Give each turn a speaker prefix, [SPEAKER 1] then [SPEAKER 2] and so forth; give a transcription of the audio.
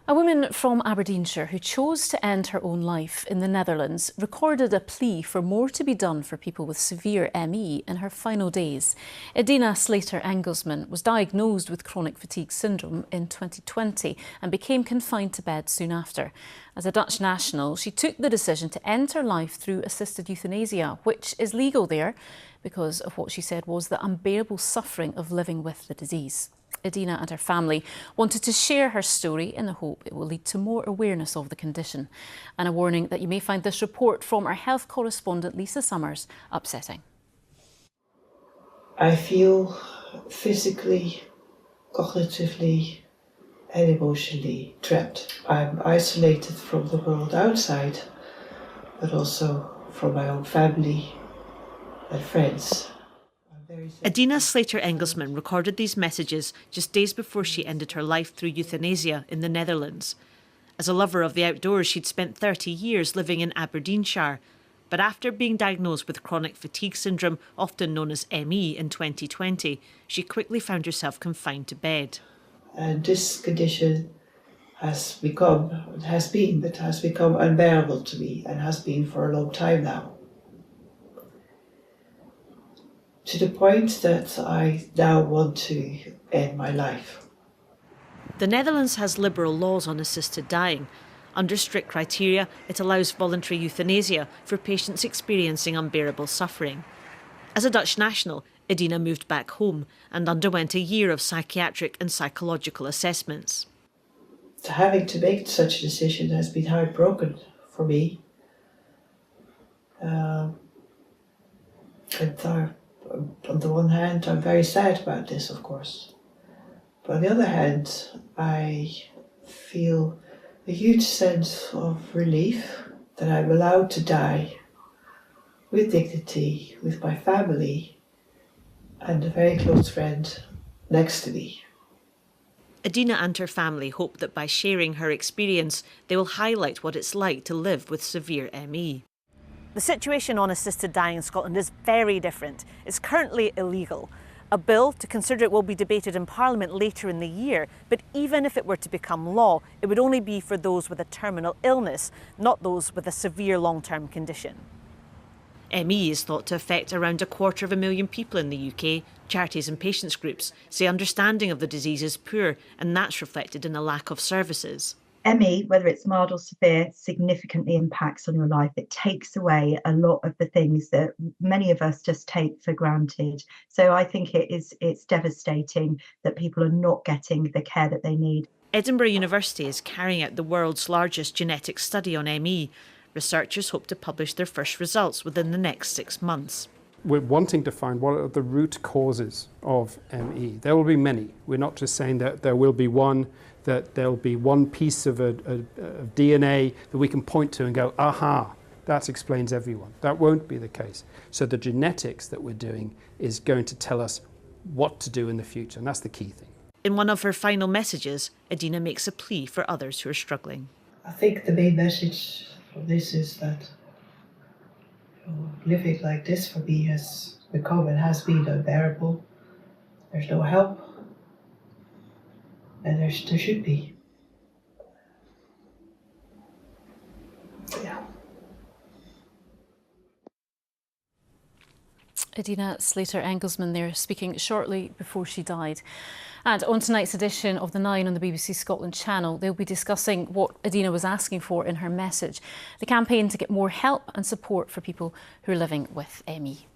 [SPEAKER 1] A woman from Aberdeenshire who chose to end her own life in the Netherlands recorded a plea for more to be done for people with severe ME in her final days. Edina Slayter-Engelsman was diagnosed with chronic fatigue syndrome in 2020 and became confined to bed soon after. As a Dutch national, she took the decision to end her life through assisted euthanasia, which is legal there because of what she said was the unbearable suffering of living with the disease. Edina and her family wanted to share her story in the hope it will lead to more awareness of the condition. And a warning that you may find this report from our health correspondent Lisa Summers upsetting.
[SPEAKER 2] I feel physically, cognitively and emotionally trapped. I'm isolated from the world outside, but also from my own family and friends.
[SPEAKER 3] Edina Slayter-Engelsman recorded these messages just days before she ended her life through euthanasia in the Netherlands. As a lover of the outdoors, she'd spent 30 years living in Aberdeenshire. But after being diagnosed with chronic fatigue syndrome, often known as ME, in 2020, she quickly found herself confined to bed.
[SPEAKER 2] And this condition has become unbearable to me and has been for a long time now. To the point that I now want to end my life.
[SPEAKER 3] The Netherlands has liberal laws on assisted dying. Under strict criteria, it allows voluntary euthanasia for patients experiencing unbearable suffering. As a Dutch national, Edina moved back home and underwent a year of psychiatric and psychological assessments.
[SPEAKER 2] Having to make such a decision has been heartbroken for me. On the one hand, I'm very sad about this, of course. But on the other hand, I feel a huge sense of relief that I'm allowed to die with dignity, with my family and a very close friend next to me.
[SPEAKER 3] Edina and her family hope that by sharing her experience, they will highlight what it's like to live with severe ME. The situation on assisted dying in Scotland is very different. It's currently illegal. A bill to consider it will be debated in Parliament later in the year, but even if it were to become law, it would only be for those with a terminal illness, not those with a severe long-term condition. ME is thought to affect around 250,000 people in the UK. Charities and patients groups say understanding of the disease is poor, and that's reflected in a lack of services.
[SPEAKER 4] ME, whether it's mild or severe, significantly impacts on your life. It takes away a lot of the things that many of us just take for granted. So I think it's devastating that people are not getting the care that they need.
[SPEAKER 3] Edinburgh University is carrying out the world's largest genetic study on ME. Researchers hope to publish their first results within the next 6 months.
[SPEAKER 5] We're wanting to find what are the root causes of ME. There will be many. We're not just saying that there will be one, that there'll be one piece of DNA that we can point to and go, aha, that explains everyone. That won't be the case. So the genetics that we're doing is going to tell us what to do in the future, and that's the key thing.
[SPEAKER 3] In one of her final messages, Edina makes a plea for others who are struggling.
[SPEAKER 2] I think the main message from this is that living like this for me has become and has been unbearable. There's no help, and there should be. Yeah.
[SPEAKER 1] Edina Slayter-Engelsman there speaking shortly before she died. And on tonight's edition of The Nine on the BBC Scotland channel, they'll be discussing what Edina was asking for in her message, the campaign to get more help and support for people who are living with ME.